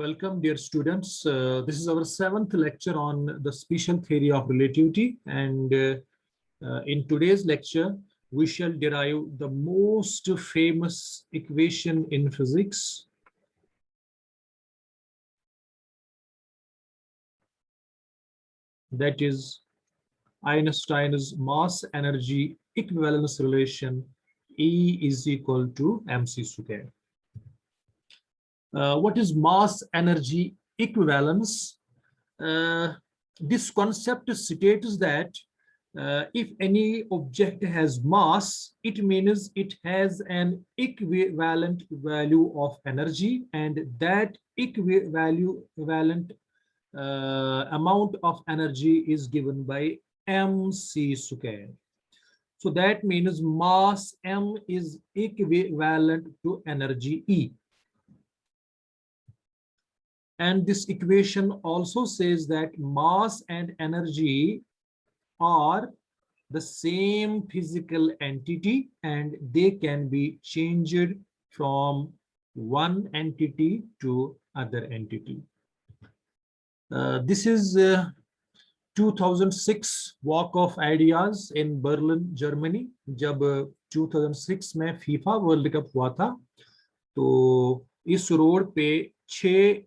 Welcome, dear students. This is our 7th lecture on the special theory of relativity, and in today's lecture, we shall derive the most famous equation in physics, that is Einstein's mass-energy equivalence relation, E is equal to mc square. What is mass-energy equivalence? This concept states that if any object has mass, it means it has an equivalent value of energy, and that equivalent amount of energy is given by mc square. So that means mass m is equivalent to energy E. And this equation also says that mass and energy are the same physical entity and they can be changed from one entity to other entity. This is 2006 Walk of Ideas in Berlin, Germany. जब 2006 में FIFA world cup हुआ था, तो इस road पे 6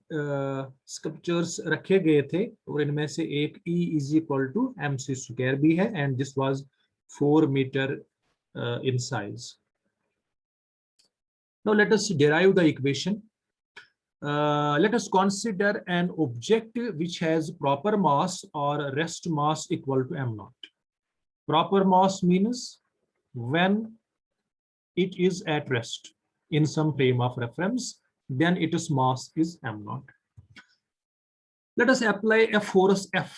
sculptures रखे गए थे और इनमें से एक E is equal to mc square भी है, and this was 4 meter in size. Now let us derive the equation. Let us consider an object which has proper mass or rest mass equal to m naught. Proper mass means when it is at rest in some frame of reference, then its mass is m naught. Let us apply a force F.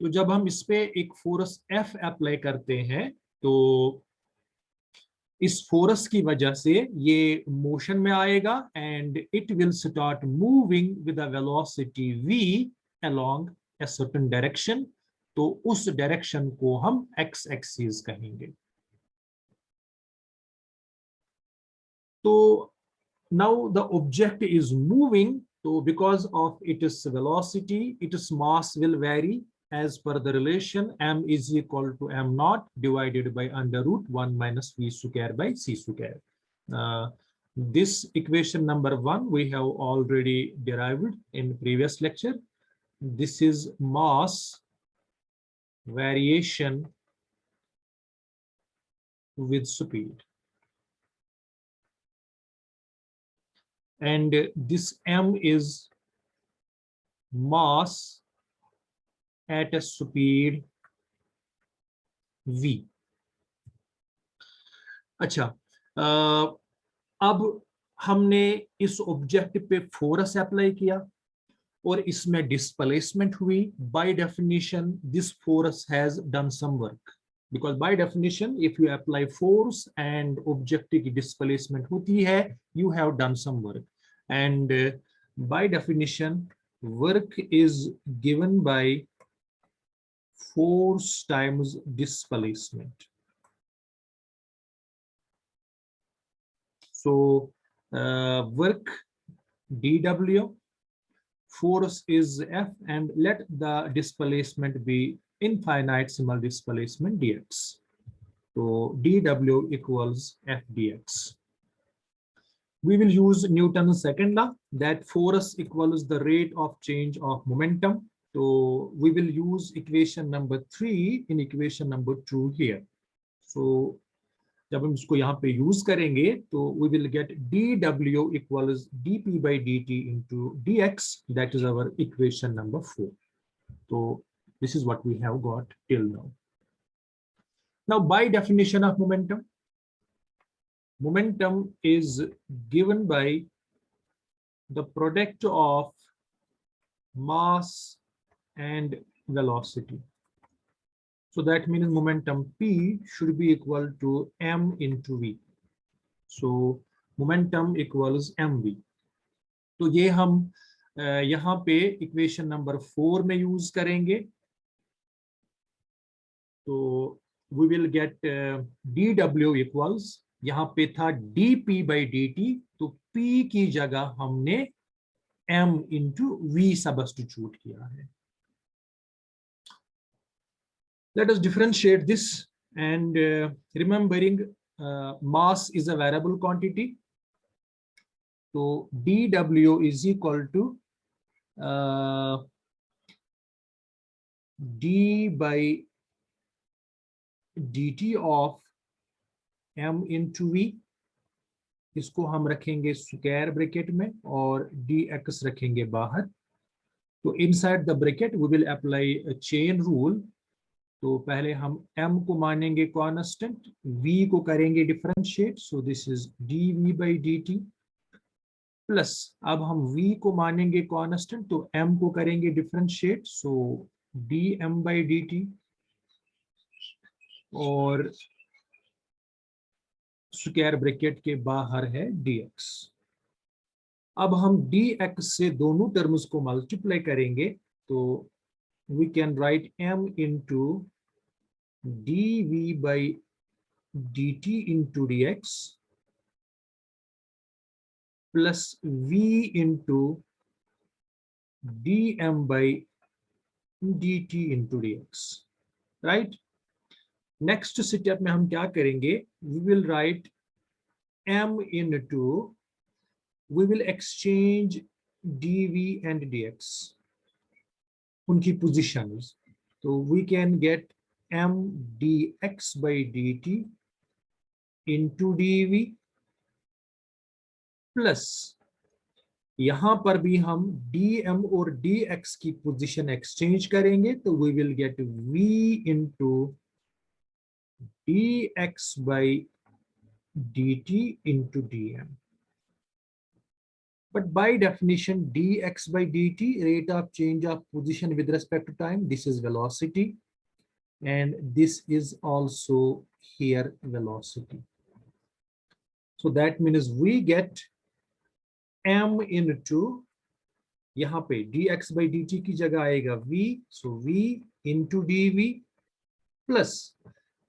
तो जब हम इस पे एक force F apply करते हैं, तो इस फोर्स की वजह से ये मोशन में आएगा and it will start moving with a velocity v along a certain direction. तो उस डायरेक्शन को हम x एक्सिस कहेंगे. तो now the object is moving, so because of its velocity, its mass will vary as per the relation m is equal to m naught divided by under root 1 minus v square by c square. This equation number 1 we have already derived in previous lecture. This is mass variation with speed. And this m is mass at a speed v. अच्छा, अब हमने इस object पे force apply किया और इसमें displacement हुई. By definition this force has done some work, because by definition if you apply force and object की displacement होती है, you have done some work, and by definition work is given by force times displacement. So work dw, force is F, and let the displacement be infinitesimal displacement dx. So dw equals f dx. We will use Newton's second law, that force equals the rate of change of momentum. So we will use equation number 3 in equation number 2 here. So जब हम इसको यहाँ पे use करेंगे तो we will get dw equals dp by dt into dx. That is our equation number 4. So this is what we have got till now. Now by definition of momentum, momentum is given by the product of mass and velocity. So that means momentum P should be equal to m into v. So momentum equals mv. तो ये हम यहाँ पे equation number 4 में use करेंगे. तो we will get dw equals, यहाँ पे था dp by dt, तो p की जगह हमने m into v substitute किया है. Let us differentiate this, and remembering mass is a variable quantity. So dw is equal to d by dt of m into v. इसको हम रखेंगे square bracket में और dx रखेंगे बाहर. तो inside the bracket we will apply chain rule. तो पहले हम m को मानेंगे कांस्टेंट, v को करेंगे differentiate, so this is dv by dt, plus अब हम v को मानेंगे कांस्टेंट तो m को करेंगे differentiate, so dm by dt, और स्क्वायर ब्रैकेट के बाहर है dx. अब हम dx से दोनों टर्म्स को मल्टीप्लाई करेंगे तो we can write m into dv by dt into dx plus v into dm by dt into dx. Right. Next step में हम क्या करेंगे, we will write m into, we will exchange dv and dx, उनकी पोजीशंस. तो we can get m dx by dt into dv plus यहां पर भी हम dm और dx की पोजीशन एक्सचेंज करेंगे तो we will get v into dx by dt into dm. But by definition, dx by dt, rate of change of position with respect to time, this is velocity, and this is also here velocity. So that means we get m into, यहाँ पे dx by dt की जगह आएगा v, so v into dv plus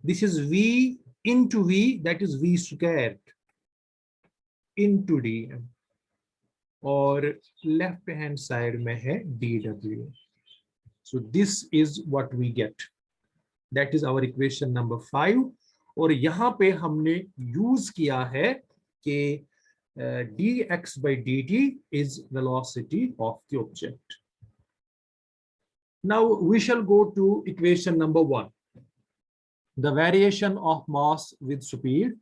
this is v into v, that is v squared into dm, और left hand side में है dw. So this is what we get. That is our equation number 5. और यहाँ पे हमने use किया है कि dx by dt is velocity of the object. Now we shall go to equation number 1. The variation of mass with speed.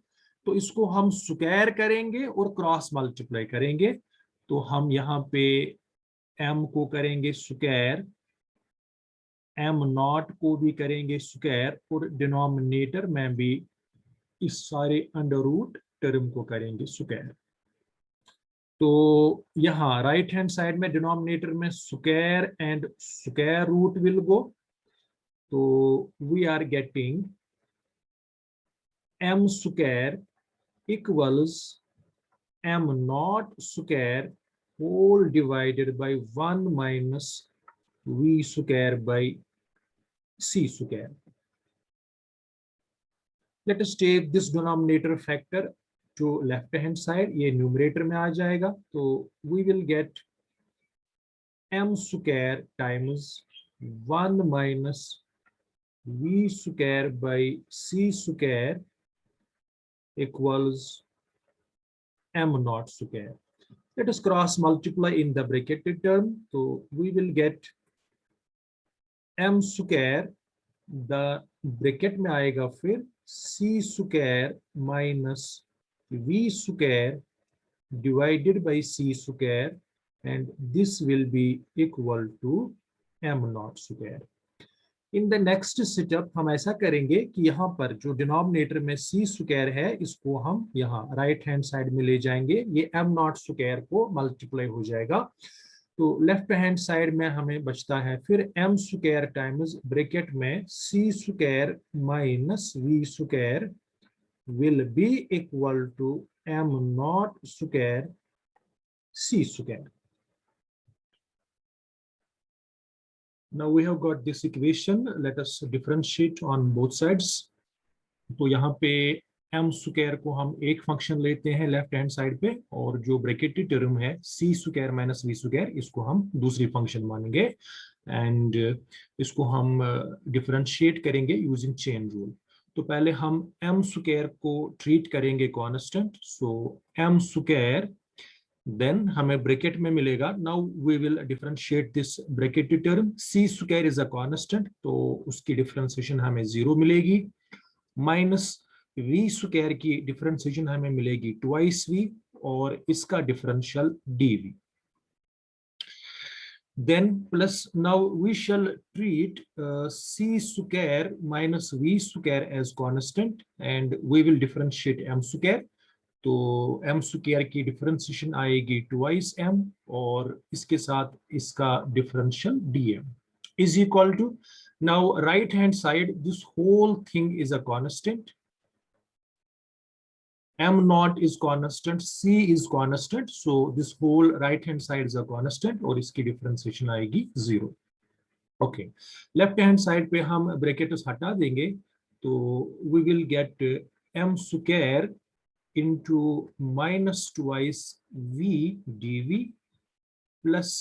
तो इसको हम स्क्वायर करेंगे और क्रॉस मल्टीप्लाई करेंगे. तो हम यहाँ पे m को करेंगे स्क्वायर, m नॉट को भी करेंगे स्क्वायर, और डिनोमिनेटर में भी इस सारे अंडर रूट टर्म को करेंगे स्क्वायर. तो यहाँ राइट हैंड साइड में डिनोमिनेटर में square and square root will go. तो we are getting m square equals m not square whole divided by 1 minus v square by c square. Let us take this denominator factor to left hand side, ये numerator में आ जाएगा. तो we will get m square times 1 minus v square by c square equals m naught square. Let us cross multiply in the bracketed term. So we will get m square, the bracket में आएगा फिर c square minus v square divided by c square, and this will be equal to m naught square. In the next setup हम ऐसा करेंगे कि यहाँ पर जो डिनोमिनेटर में c स्क्वायर है इसको हम यहाँ राइट हैंड साइड में ले जाएंगे, ये m नॉट स्क्वायर को मल्टीप्लाई हो जाएगा. तो लेफ्ट हैंड साइड में हमें बचता है फिर m स्क्वायर टाइम्स ब्रैकेट में c square minus v square will be equal to m not square c square. Now we have got this equation. Let us differentiate on both sides. तो यहाँ पे M square को हम एक function लेते हैं left hand side पे, और जो ब्रैकेटेड टर्म है सी स्क्वायर माइनस वी स्क्वायर, इसको हम दूसरी फंक्शन मानेंगे, एंड इसको हम डिफरेंशिएट करेंगे यूजिंग चेन रूल। तो पहले हम एम स्क्वायर को ट्रीट करेंगे constant, so m square, then हमें ब्रैकेट में मिलेगा, now we will differentiate this bracketed term, c square is a constant, तो उसकी डिफरेंशिएशन हमें 0 मिलेगी, माइनस वी स्क्वायर की डिफरेंशिएशन हमें मिलेगी ट्वाइस वी, और इसका differential dv. Then plus now we shall treat c square minus v square as constant, and we will differentiate m square. तो m स्क्वायर की डिफरेंशिएशन आएगी ट्वाइस m, और इसके साथ इसका differential dm is equal to, now right hand side this whole thing is a constant, m naught is constant, c is constant, so this whole right hand side is a constant, और इसकी differentiation आएगी 0। Okay, left hand side पे हम brackets हटा देंगे, तो we will get m square into minus twice v dv, plus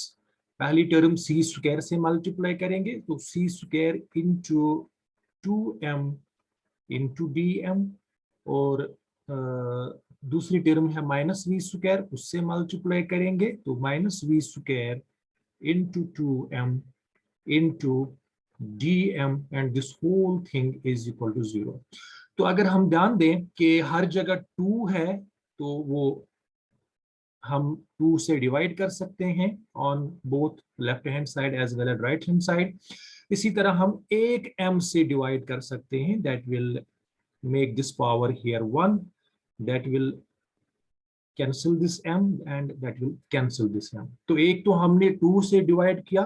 पहली term c square से मल्टीप्लाई करेंगे, तो c square into 2m into dm, और दूसरी टर्म है माइनस वी स्क्वायर, उससे मल्टीप्लाई करेंगे, तो minus v square into 2m into dm, and this whole thing is equal to 0। तो अगर हम ध्यान दें कि हर जगह 2 है, तो वो हम 2 से डिवाइड कर सकते हैं on both left hand side as well as right hand side. इसी तरह हम एक m से डिवाइड कर सकते हैं, that will make this power here 1, that will cancel this m, and that will cancel this m। तो एक तो हमने 2 से डिवाइड किया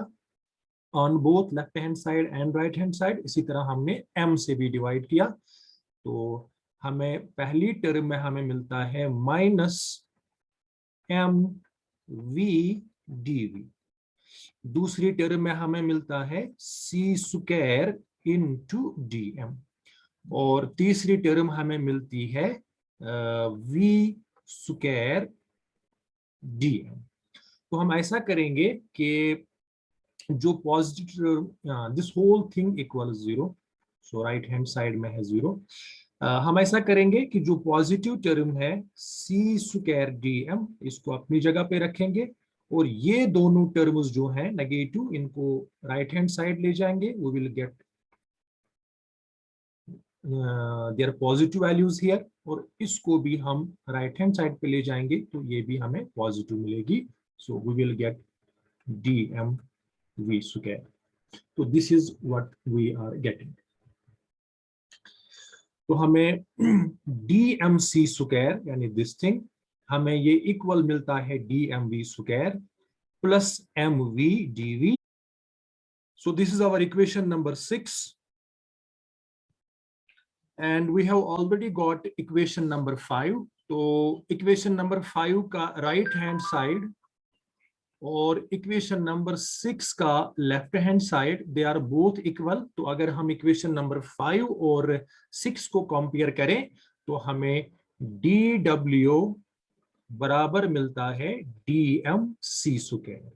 on both left hand side and right hand side, इसी तरह हमने m से भी डिवाइड किया, तो हमें पहली टर्म में हमें मिलता है माइनस m v dv, दूसरी टर्म में हमें मिलता है c स्क्वायर इंटू dm, और तीसरी टर्म हमें मिलती है v स्क्वायर dm। तो हम ऐसा करेंगे कि जो positive, this whole thing equal 0, so right hand side में है 0। हम ऐसा करेंगे कि जो पॉजिटिव टर्म है c स्क्वायर dm, इसको अपनी जगह पे रखेंगे, और ये दोनों टर्म्स जो हैं नेगेटिव, इनको राइट हैंड साइड ले जाएंगे, we will get there positive values here, और इसको भी हम राइट हैंड साइड पे ले जाएंगे, तो ये भी हमें पॉजिटिव मिलेगी, so we will get dm v square. तो this is what we are getting. तो हमें dm c स्क्वायर यानी दिस थिंग, हमें ये इक्वल मिलता है dm v square plus mv dv। So this is our equation number 6, and we have already got equation number 5। तो equation number 5 का right hand side और equation number 6 का left hand side, they are both equal। तो अगर हम equation number 5 और 6 को compare करें, तो हमें dw बराबर मिलता है dm c स्क्वायर।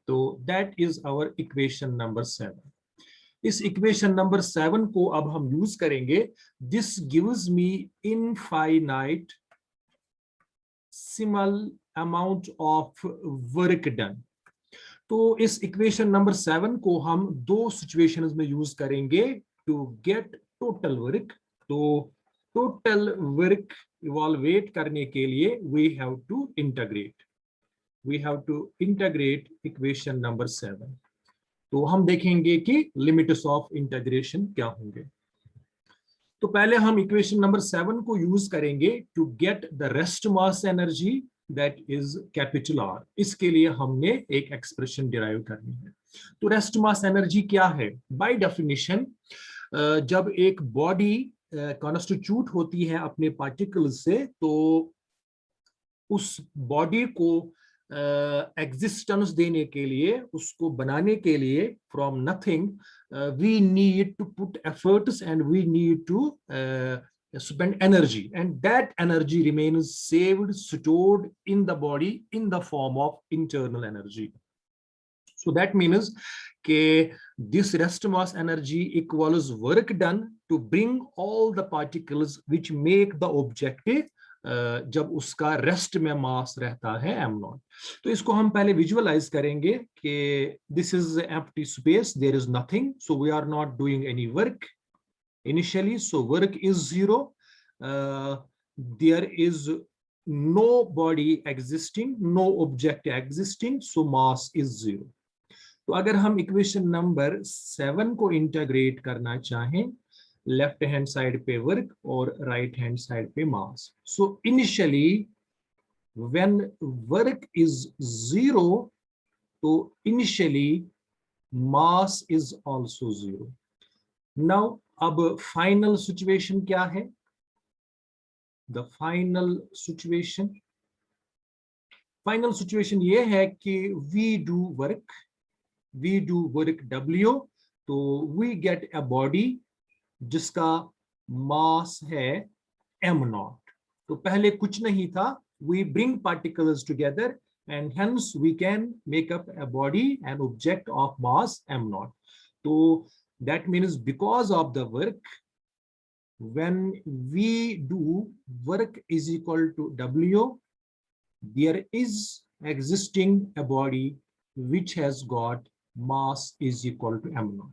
तो that is our equation number 7। इस इक्वेशन नंबर 7 को अब हम यूज करेंगे, this gives me infinite small amount of work done. तो इस इक्वेशन नंबर 7 को हम दो सिचुएशंस में यूज करेंगे टू गेट टोटल वर्क। तो टोटल वर्क इवॉल्वेट करने के लिए we have to integrate equation number 7। तो हम देखेंगे कि लिमिट्स ऑफ इंटीग्रेशन क्या होंगे। तो पहले हम इक्वेशन नंबर 7 को यूज करेंगे to get the rest mass energy, that is capital R। इसके लिए हमने एक एक्सप्रेशन डिराइव करनी है। तो रेस्ट मास एनर्जी क्या है? बाय डेफिनेशन, जब एक बॉडी कॉन्स्टिट्यूट होती है अपने पार्टिकल से, तो उस बॉडी को एग्जिस्टेंस देने के लिए, उसको बनाने के लिए from nothing, we need to put efforts and we need to spend energy, and that energy remains saved, stored in the body in the form of internal energy. So that means this rest mass energy equals work done to bring all the particles which make the object जब उसका rest में मास रहता है m not. तो इसको हम पहले visualize करेंगे कि this is empty space, there is nothing, so we are not doing any work initially, so work is zero. There is no body existing, no object existing, so mass is zero. तो अगर हम equation number 7 को integrate करना चाहें, left hand side पे work और right hand side पे mass. So initially when work is zero, तो initially mass is also zero. Now अब फाइनल सिचुएशन क्या है? द फाइनल सिचुएशन ये है कि वी डू वर्क W, तो वी गेट अ बॉडी जिसका मास है m नॉट. तो पहले कुछ नहीं था, we bring particles together and hence we can make up a body, an object of mass m naught. So that means because of the work, when we do work is equal to W, there is existing a body which has got mass is equal to m naught.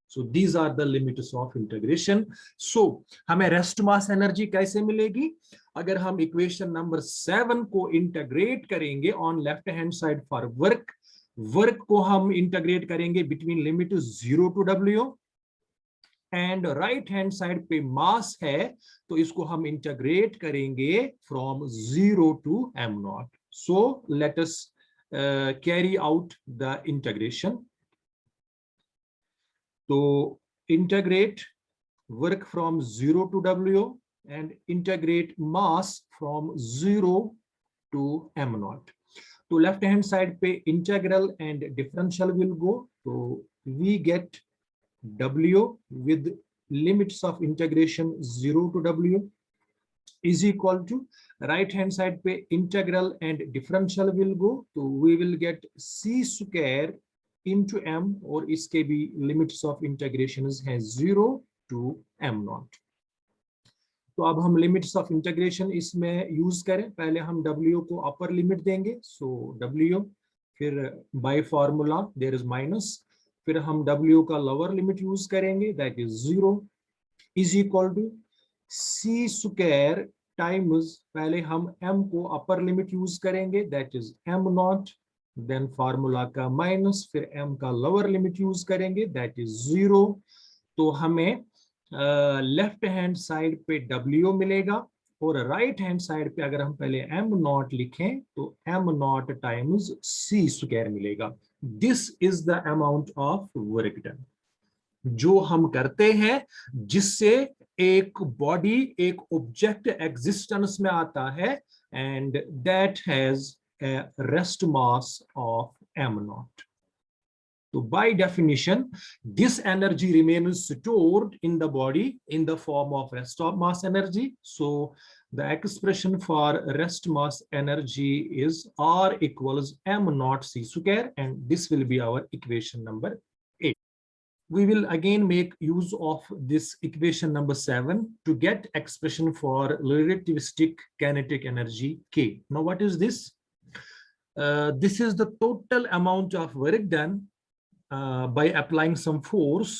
So these are the limits of integration. So हमें rest mass energy कैसे मिलेगी? अगर हम equation number 7 को integrate करेंगे on left hand side for work को हम integrate करेंगे between limit 0 to W, and right hand side पे मास है तो इसको हम इंटीग्रेट करेंगे from 0 to m naught. So let us carry out the integration. तो integrate work from 0 to W and integrate mass from 0 to m naught. तो left hand side पे integral and differential will go. So we get W with limits of integration 0 to W is equal to right hand side पे integral and differential will go. So we will get c square into m, और इसके भी limits of integration है 0 to m not. तो अब हम limits of integration इसमें use करें. पहले हम w को अपर लिमिट देंगे, सो w, फिर by formula there is minus, फिर हम w का लोअर लिमिट यूज करेंगे, that is 0 is equal to c square times, पहले हम m को अपर लिमिट यूज करेंगे, that is m naught, then formula का माइनस, फिर m का लोअर लिमिट यूज करेंगे, दैट इज 0. तो हमें लेफ्ट हैंड साइड पे W मिलेगा, और राइट हैंड साइड पे अगर हम पहले m नॉट लिखें तो m नॉट टाइम्स c स्क्वायर मिलेगा. This is the amount of work done जो हम करते हैं, जिससे एक बॉडी, एक ऑब्जेक्ट एग्जिस्टेंस में आता है, and that has a rest mass of m naught. So by definition, this energy remains stored in the body in the form of rest of mass energy. So the expression for rest mass energy is R equals m naught c square, and this will be our equation number 8. We will again make use of this equation number 7 to get expression for relativistic kinetic energy K. Now what is this? This is the total amount of work done by applying some force,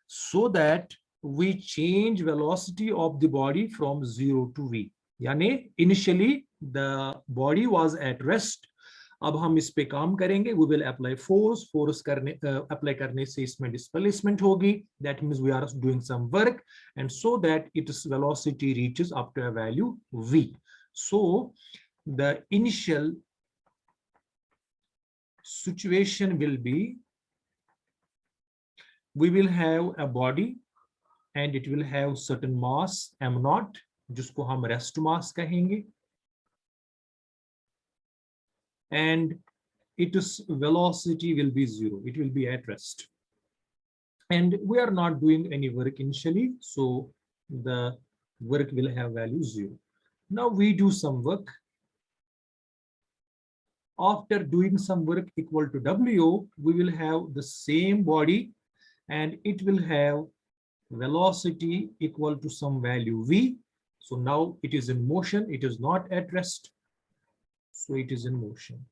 so that we change velocity of the body from 0 to v. यानी initially the body was at rest. अब हम इस पे काम करेंगे, we will apply force करने apply करने से इसमें displacement होगी, that means we are doing some work, and so that its velocity reaches up to a value v. So the initial situation will be, we will have a body and it will have certain mass m naught, जिसको हम rest mass कहेंगे, and its velocity will be 0, it will be at rest, and we are not doing any work initially, so the work will have value 0. Now we do some work. After doing some work equal to W, we will have the same body and it will have velocity equal to some value V. So now it is in motion, it is not at rest. So it is in motion.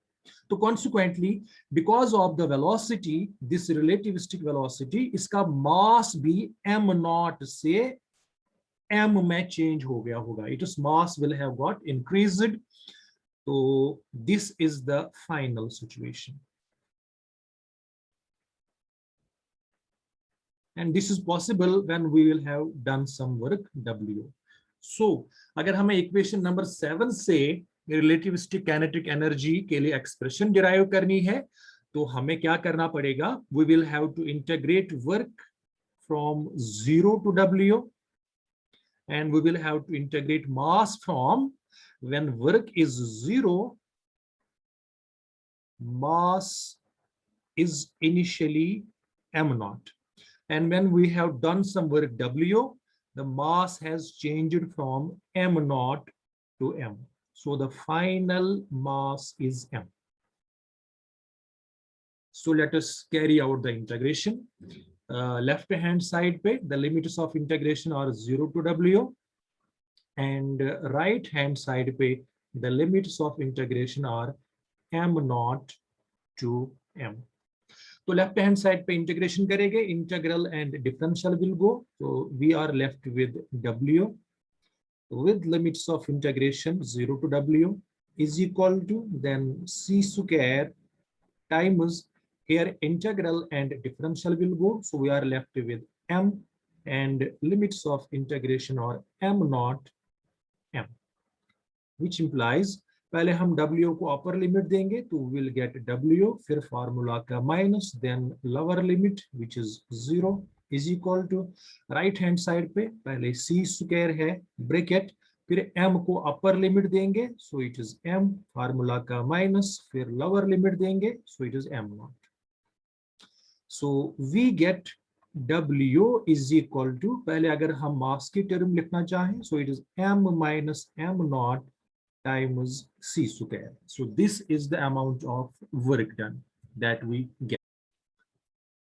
So consequently, because of the velocity, this relativistic velocity, इसका mass भी m naught से m में change हो गया होगा. Its mass will have got increased. So this is the final situation. And this is possible when we will have done some work W. So अगर हमें equation number 7 से relativistic kinetic energy के लिए expression derive करनी है, तो हमें क्या करना पड़ेगा? We will have to integrate work from 0 to W, and we will have to integrate mass from, when work is 0, mass is initially m naught. And when we have done some work W, the mass has changed from m naught to m. So the final mass is m. So let us carry out the integration. Left hand side pe, the limits of integration are 0 to W, and right hand side pe, the limits of integration are m naught to m. So left hand side पे integration करेंगे, integral and differential will go. So we are left with W with limits of integration 0 to W is equal to then c square times, here integral and differential will go. So we are left with m, and limits of integration are m naught m, which implies पहले हम W को upper limit देंगे तो will get W, फिर formula का minus, then lower limit which is 0 is equal to right hand side पे पहले c square है ब्रैकेट, फिर m को अपर लिमिट देंगे so it is m, formula का माइनस, फिर लोअर लिमिट देंगे so it is m naught. So we get W is equal to, पहले अगर हम मास की टर्म लिखना चाहें so it is m minus m not times c square. So this is the amount of work done that we get.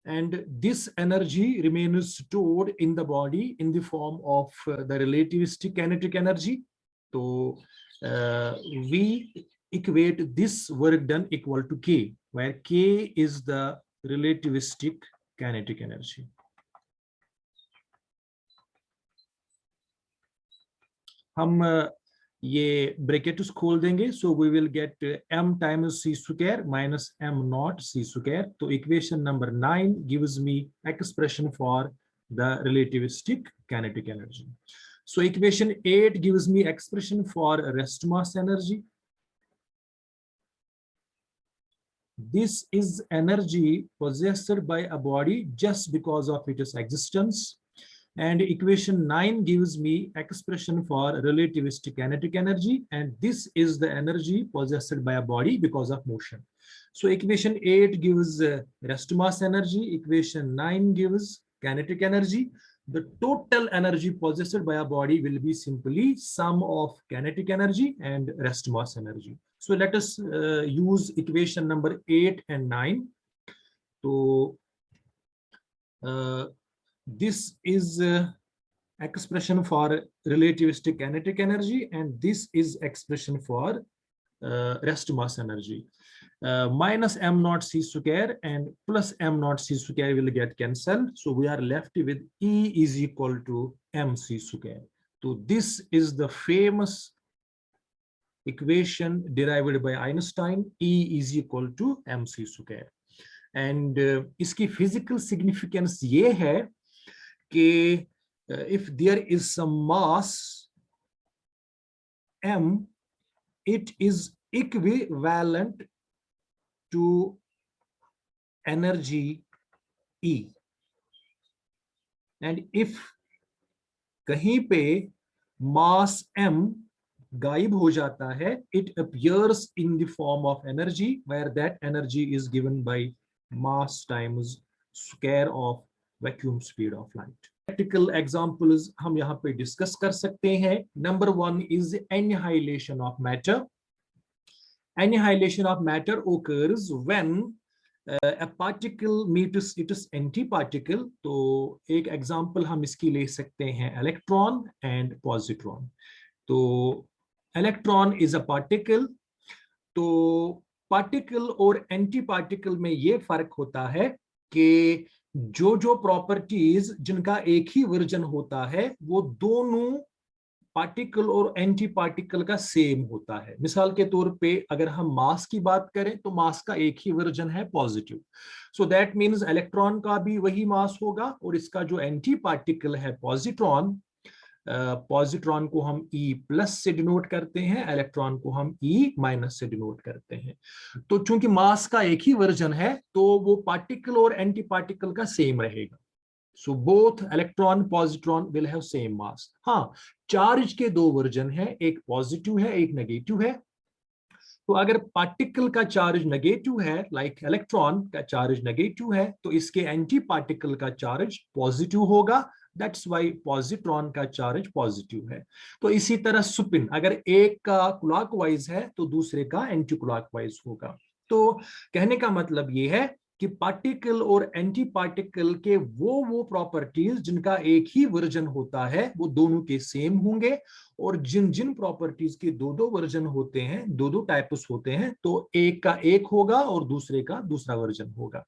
And this energy remains stored in the body in the form of the relativistic kinetic energy. So we equate this work done equal to K, where K is the relativistic kinetic energy. हम ये brackets खोल देंगे, so we will get m times c square minus m not c square. तो equation number 9 gives me expression for the relativistic kinetic energy. So equation 8 gives me expression for rest mass energy. This is energy possessed by a body just because of its existence. And equation 9 gives me expression for relativistic kinetic energy, and this is the energy possessed by a body because of motion. So equation 8 gives rest mass energy, equation 9 gives kinetic energy. The total energy possessed by a body will be simply sum of kinetic energy and rest mass energy. So let us use equation number 8 and 9 to this is expression for relativistic kinetic energy, and this is expression for rest mass energy. Minus m naught c square and plus m naught c square will get cancelled, so we are left with E is equal to mc square. So this is the famous equation derived by Einstein, E is equal to mc square. And इसकी physical significance ये है कि if there is some mass m, it is equivalent to energy E, and if कहीं पे mass m गायब हो जाता है, it appears in the form of energy, where that energy is given by mass times square of vacuum speed of light. Practical examples हम यहाँ पे discuss कर सकते हैं. Number 1 is annihilation of matter. Annihilation of matter occurs when a particle meets its antiparticle. तो एक example हम इसकी ले सकते हैं इलेक्ट्रॉन एंड पॉजिट्रॉन. तो इलेक्ट्रॉन इज अ पार्टिकल. तो पार्टिकल और एंटी पार्टिकल में ये फर्क होता है कि जो प्रॉपर्टीज जिनका एक ही वर्जन होता है वो दोनों पार्टिकल और एंटी पार्टिकल का सेम होता है. मिसाल के तौर पे अगर हम मास की बात करें तो मास का एक ही वर्जन है positive. So that means electron का भी वही मास होगा और इसका जो एंटी पार्टिकल है पॉजिट्रॉन, पॉजिट्रॉन को हम E+ से डिनोट करते हैं, इलेक्ट्रॉन को हम E- से डिनोट करते हैं. तो चूंकि मास का एक ही वर्जन है तो वो पार्टिकल और एंटी पार्टिकल का सेम रहेगा. So both electron positron will have same mass. हाँ, चार्ज के दो वर्जन है, एक पॉजिटिव है एक नेगेटिव है. तो अगर पार्टिकल का चार्ज नेगेटिव है, लाइक इलेक्ट्रॉन का चार्ज नेगेटिव है, तो इसके एंटी पार्टिकल का चार्ज पॉजिटिव होगा. दैट्स वाई पॉजिट्रॉन का चार्ज पॉजिटिव है. तो इसी तरह स्पिन, अगर एक का क्लॉकवाइज है तो दूसरे का एंटी क्लॉकवाइज होगा. तो कहने का मतलब ये है कि पार्टिकल और एंटी पार्टिकल के वो प्रॉपर्टीज जिनका एक ही वर्जन होता है वो दोनों के सेम होंगे, और जिन जिन प्रॉपर्टीज के दो वर्जन होते हैं, दो टाइप्स होते हैं, तो एक का एक होगा और दूसरे का दूसरा वर्जन होगा.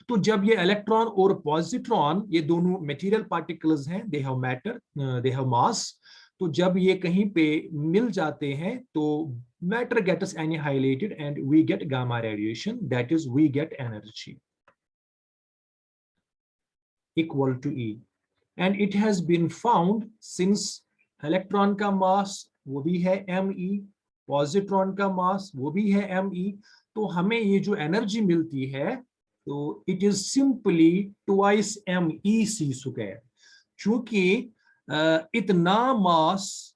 तो जब ये इलेक्ट्रॉन और पॉजिट्रॉन ये दोनों मटेरियल पार्टिकल्स हैं, they have matter, they have मास. तो जब ये कहीं पे मिल जाते हैं तो matter gets annihilated and we get gamma radiation, that is we get energy equal to E. And it has been found since electron का mass वो भी है me, positron का mass वो भी है me, तो हमें ये जो एनर्जी मिलती है तो it is simply twice MEc². चूंकि इतना मास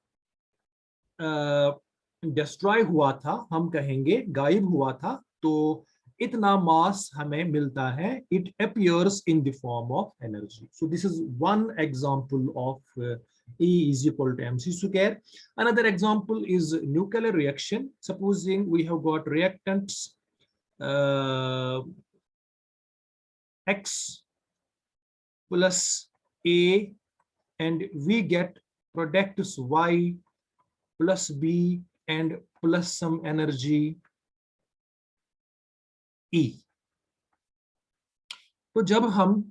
डिस्ट्रॉय हुआ था, हम कहेंगे गायब हुआ था, तो इतना मास हमें मिलता है. It appears in the form of energy. So this is one example of E is equal to mc². Another example is nuclear reaction. Supposing we have got reactants X plus A and we get products Y plus B and plus some energy E. तो जब हम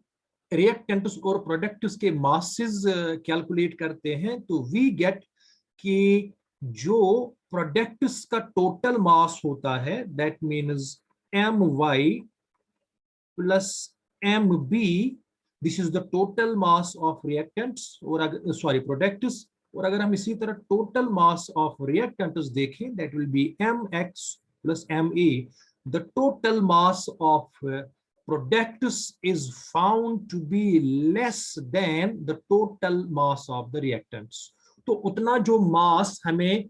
reactants और products के masses calculate करते हैं तो we gate कि जो प्रोडक्ट्स का टोटल मास होता है that means My plus Mb, this is the total mass of reactants और सॉरी प्रोडक्ट्स. और अगर हम इसी तरह टोटल मास ऑफ रिएक्टेंट्स देखें that will be Mx plus Me. The total mass of products is found to be less than the total mass of the reactants. तो उतना जो मास हमें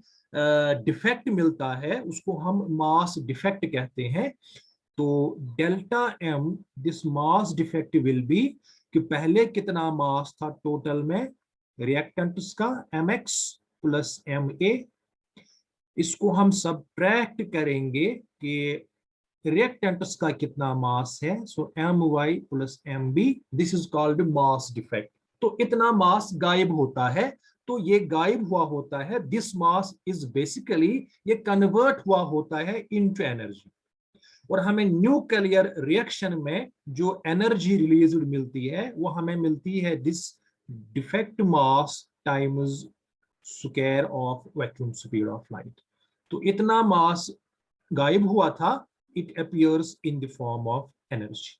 डिफेक्ट मिलता है उसको हम मास डिफेक्ट कहते हैं. तो delta M, this mass defect will be कि पहले कितना मास था टोटल में रिएक्टेंट्स का Mx plus Ma, इसको हम सबट्रैक्ट करेंगे कि रिएक्टेंट्स का कितना मास है. सो My plus Mb, this is called mass defect. तो इतना मास गायब होता है. तो ये गायब हुआ होता है, दिस मास इज बेसिकली ये कन्वर्ट हुआ होता है इनटू एनर्जी. और हमें न्यूक्लियर रिएक्शन में जो एनर्जी रिलीज मिलती है वो हमें मिलती है this defect mass times square of vacuum speed of light. तो इतना मास गायब हुआ था, it appears in the form of energy.